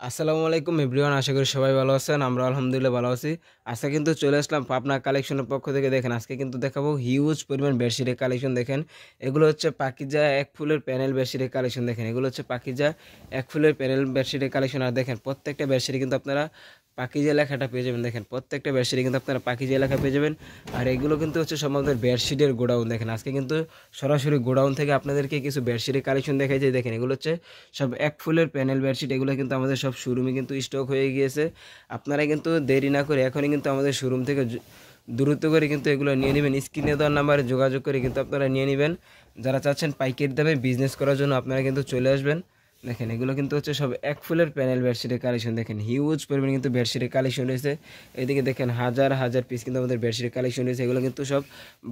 আসসালামু আলাইকুম এভরিওয়ান, আশা করি সবাই ভালো আছেন। আমরা আলহামদুলিল্লাহ ভালো আছি। আজকে কিন্তু চলে আসলাম পাবনা কালেকশনের পক্ষ থেকে। দেখেন আজকে কিন্তু দেখাবো হিউজ পরিমাণ বেডশিটের কালেকশন। দেখেন এগুলো হচ্ছে পাকিজা এক ফুলের প্যানেল বেডশিটের কালেকশন। দেখেন এগুলো হচ্ছে পাকিজা এক ফুলের প্যানেল বেডশিটের কালেকশন। আর দেখেন প্রত্যেকটা বেডশিটে কিন্তু আপনারা পাকিজা লেখাটা পেয়ে যাবেন। দেখেন প্রত্যেকটা বেডশিটে কিন্তু আপনারা পাকিজা লেখা পেয়ে যাবেন। আর এগুলো কিন্তু হচ্ছে সব আমাদের বেডশিটের গোডাউন। দেখেন আজকে কিন্তু সরাসরি গোডাউন থেকে আপনাদেরকে কিছু বেডশিটের কালেকশন দেখাই যায়। দেখেন এগুলো হচ্ছে সব এক ফুলের প্যানেল বেডশিট। এগুলো কিন্তু আমাদের সব শোরুমে কিন্তু স্টক হয়ে গিয়েছে। আপনারা কিন্তু দেরি না করে এখনই কিন্তু আমাদের শোরুম থেকে দ্রুত করে কিন্তু এগুলো নিয়ে নেবেন। স্ক্রিনে দেওয়ার নাম্বারে যোগাযোগ করে কিন্তু আপনারা নিয়ে নেবেন। যারা চাচ্ছেন পাইকারি দামে বিজনেস করার জন্য আপনারা কিন্তু চলে আসবেন। দেখেন এগুলো কিন্তু হচ্ছে সব এক ফুলের প্যানেল বেডশিটের কালেকশন। দেখেন হিউজ পরিমাণে কিন্তু বেডশিটের কালেকশন রয়েছে। এদিকে দেখেন হাজার হাজার পিস কিন্তু আমাদের বেডশিটের কালেকশন রয়েছে। এগুলো কিন্তু সব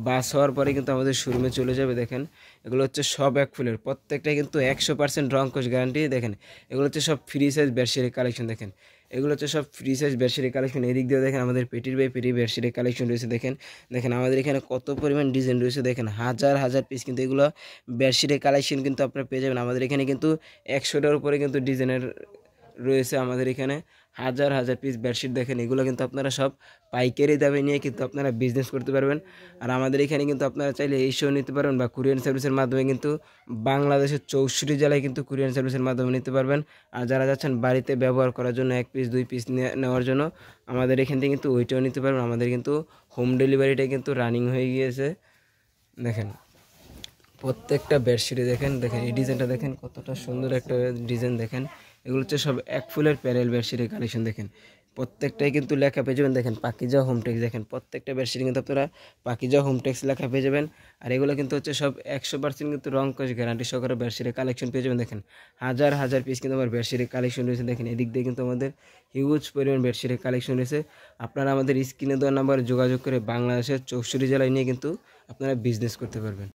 বাস হওয়ার পরে কিন্তু আমাদের শোরুমে চলে যাবে। দেখেন এগুলো হচ্ছে সব এক ফুলের, প্রত্যেকটাই কিন্তু 100% রং কোশ গ্যারান্টি। দেখেন এগুলো হচ্ছে সব ফ্রি সাইজ বেডশিটের কালেকশন। দেখেন এগুলো হচ্ছে সব ফ্রি সাইজ বেডশিটের কালেকশন। এদিক দিয়ে দেখেন আমাদের পেটির বাই পেটি বেডশিটের কালেকশন রয়েছে। দেখেন দেখেন আমাদের এখানে কত পরিমাণ ডিজাইন রয়েছে। দেখেন হাজার হাজার পিস কিন্তু এগুলো বেডশিটের কালেকশন কিন্তু আপনারা পেয়ে যাবেন। আমাদের এখানে কিন্তু 100টার উপরে কিন্তু ডিজাইনের রয়েছে। আমাদের এখানে হাজার হাজার পিস বেডশিট। দেখেন এগুলো কিন্তু আপনারা সব পাইকারি দামে নিয়ে কিন্তু আপনারা বিজনেস করতে পারবেন। আর আমাদের এখানে কিন্তু আপনারা চাইলে এইসব নিতে পারবেন বা কুরিয়ার সার্ভিসের মাধ্যমে কিন্তু বাংলাদেশের 64 জেলায় কিন্তু কুরিয়ার সার্ভিসের মাধ্যমে নিতে পারবেন। আর যারা যাচ্ছেন বাড়িতে ব্যবহার করার জন্য 1 পিস 2 পিস নেওয়ার জন্য আমাদের এখান থেকে কিন্তু ওইটাও নিতে পারবেন। আমাদের কিন্তু হোম ডেলিভারিটা কিন্তু রানিং হয়ে গিয়েছে। দেখেন প্রত্যেকটা বেডশিটে দেখেন দেখেন এই ডিজাইনটা দেখেন কতটা সুন্দর একটা ডিজাইন। দেখেন এগুলো হচ্ছে সব এক ফুলের প্যানেল বেডশিটের কালেকশন। দেখেন প্রত্যেকটাই কিন্তু লেখা পেয়ে যাবেন। দেখেন পাকিজা হোমটেক্স। দেখেন প্রত্যেকটা বেডশিটে কিন্তু আপনারা পাকিজা হোমটেক্স লেখা পেয়ে যাবেন। আর এগুলো কিন্তু হচ্ছে সব 100% কিন্তু রং কোশ গ্যারান্টি সহকারে বেডশিটের কালেকশন পেয়ে যাবেন। দেখেন হাজার হাজার পিস কিন্তু আমার বেডশিটের কালেকশন রয়েছে। দেখেন এদিক দিয়ে কিন্তু আমাদের হিউজ পরিমাণ বেডশিটের কালেকশন রয়েছে। আপনারা আমাদের স্ক্রিনে দেওয়ার নাম্বারে যোগাযোগ করে বাংলাদেশের 64 জেলায় নিয়ে কিন্তু আপনারা বিজনেস করতে পারবেন।